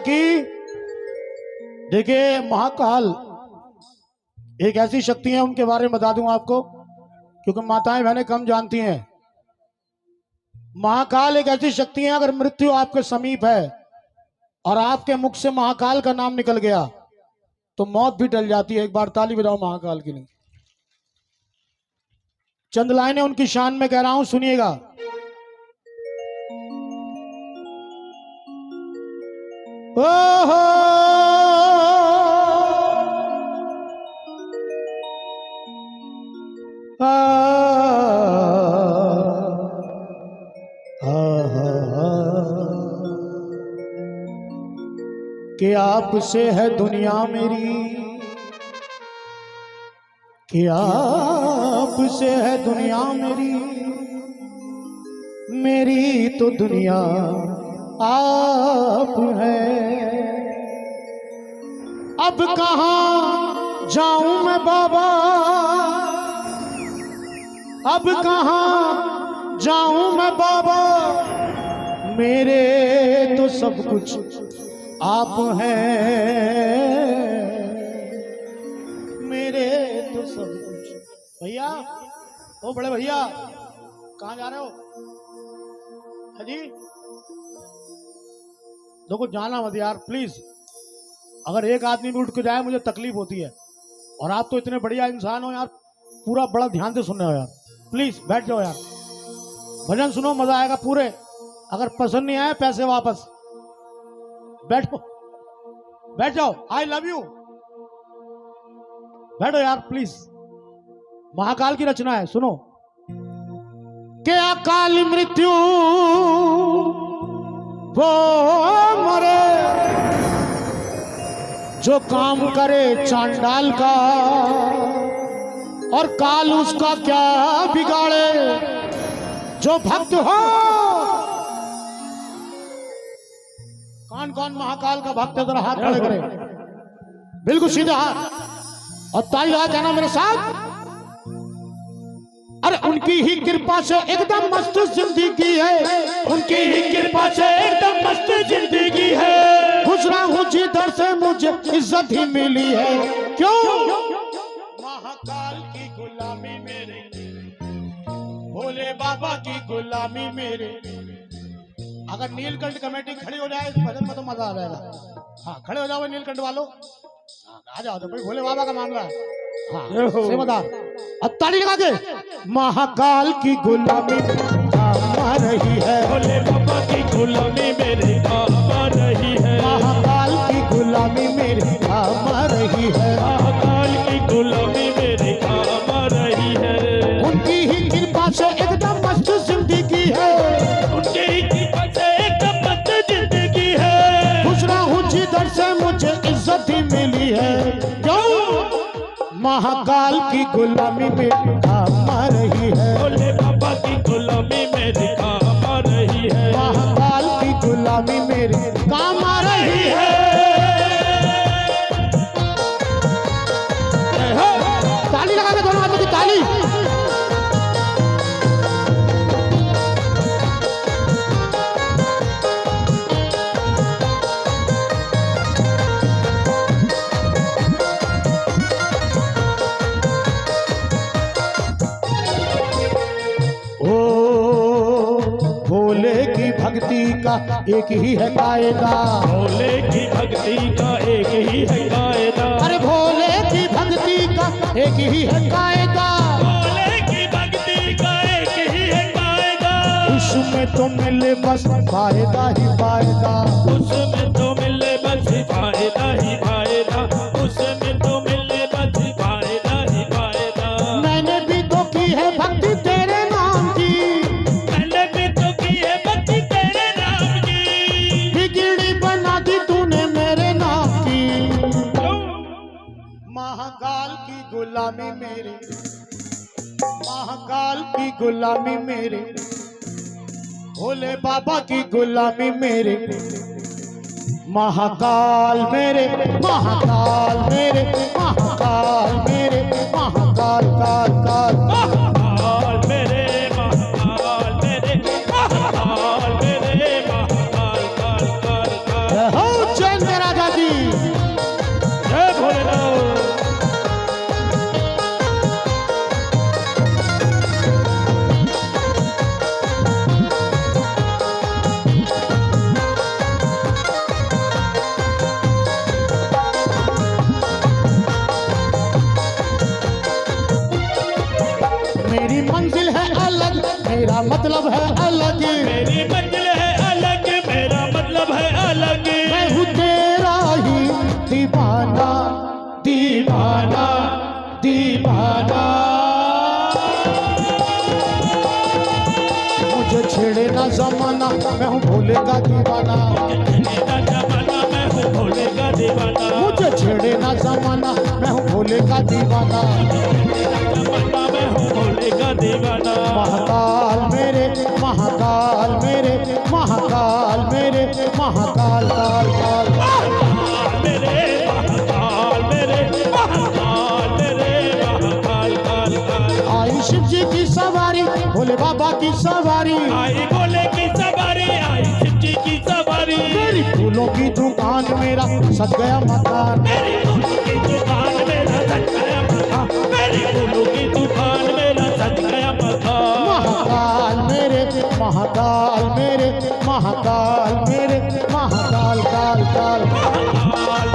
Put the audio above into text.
की। देखिए महाकाल एक ऐसी शक्ति है, उनके बारे में बता दूं आपको, क्योंकि माताएं बहनें कम जानती हैं। महाकाल एक ऐसी शक्ति है, अगर मृत्यु आपके समीप है और आपके मुख से महाकाल का नाम निकल गया तो मौत भी टल जाती है। एक बार ताली बजाओ महाकाल के लिए। चंद लाइनें उनकी शान में कह रहा हूं, सुनिएगा। ओहो कि आपसे है दुनिया मेरी, कि आपसे है दुनिया मेरी, मेरी तो दुनिया आप है। अब कहाँ जाऊं मैं बाबा, अब कहाँ जाऊं मैं बाबा, मेरे तो सब कुछ आप हैं, मेरे तो सब कुछ। भैया, ओ बड़े भैया, कहाँ जा रहे हो? हाजी देखो, जाना मत यार प्लीज। अगर एक आदमी भी उठ के जाए मुझे तकलीफ होती है, और आप तो इतने बढ़िया इंसान हो यार, पूरा बड़ा ध्यान से सुनने हो यार। प्लीज बैठ जाओ यार, भजन सुनो, मजा आएगा पूरे। अगर पसंद नहीं आया पैसे वापस। बैठो, बैठ जाओ, आई लव यू। बैठो यार प्लीज। महाकाल की रचना है, सुनो। के अकाल मृत्यु वो मरे, जो काम करे चांडाल का, और काल उसका क्या बिगाड़े, जो भक्त हो। कौन कौन महाकाल का भक्त है, जरा हाथ खड़े करे, बिल्कुल सीधा हाथ, और ताली लगा कहना मेरे साथ। अरे उनकी ही कृपा से एकदम मस्त जिंदगी है, उनकी ही कृपा से एकदम मस्त जिंदगी है। गुजरा हूँ जिधर से मुझे इज्जत ही मिली है। क्यों? महाकाल की गुलामी मेरे, भोले बाबा की गुलामी मेरे। अगर नीलकंठ कमेटी खड़ी हो जाए इस भजन में तो मजा आ जाएगा। हाँ खड़े हो जाओ नीलकंठ वालों, आ जाओ तो भाई, भोले बाबा का मामला है। हाँ सेवादार, अब ताली लगा के। महाकाल की गुलामी आ रही है, भोले बाबा की गुलामी मेरे आ रही है। महाकाल की गुलामी मेरे आ रही है, महाकाल की गुलामी मेरे आ रही है। उनकी ही कृपा से एकदम मस्त जिंदगी है, उनकी ही कृपा से एकदम मस्त जिंदगी है। गुजरा हूँ जिधर से मुझे इज्जत ही मिली है। क्यों? महाकाल की गुलामी में काम आ रही है, भोले बाबा की गुलामी मेरे काम आ रही है। महाकाल की गुलामी मेरे काम आ रही है। ताली लगा के दोनों हाथों की ताली। भक्ति का एक ही है कायदा, भोले की भक्ति का एक ही है कायदा। अरे भोले की भक्ति का एक ही है कायदा, भोले की भक्ति का एक ही है कायदा। उसमें तो मिले बस फायदा ही फायदा, उसमें तो मिले बस फायदा ही फायदा, उसमें तो मिले बस फायदा ही फायदा। मैंने भी तो की है भक्ति तेरे नाम की, मैंने भी तो की है भक्ति तेरे नाम की। बिगड़ी बना दी तूने मेरे नाम की। महाकाल की गुलामी मेरे, महाकाल की गुलामी मेरे, भोले बाबा की गुलामी मेरे। महाकाल मेरे, महाकाल मेरे, महाकाल मेरे, महाकाल काल काल महाकाल मेरे, महाकाल मेरे, महाकाल मेरे, महाकाल काल काल काल। हो जय दीवाना दीवाना। मुझे छेड़े ना जमाना, मैं हूँ भोले का दीवाना। जमाना मैं हूँ भोले का दीवाना। मुझे छेड़े ना जमाना, मैं हूँ भोले का दीवाना। जमाना मैं हूँ भोले का दीवाना। महाकाल मेरे महाकाल मेरे महाकाल मेरे महाकाल काल काल मेरे महाकाल मेरे महाकाल मेरे महाकाल काल काल। आई शिव जी की सवारी, भोले बाबा की सवारी। आई भोले की सवारी, आई शिव जी की सवारी। मेरी फूलों की दुकान, मेरा सज गया मकान। मेरी फूलों की दुकान मेरा सज गया मकान। मेरी फूलों की दुकान मेरा सज गया मकान। महाकाल मेरे महाकाल मेरे महाकाल मेरे महाकाल काल काल। महाकाल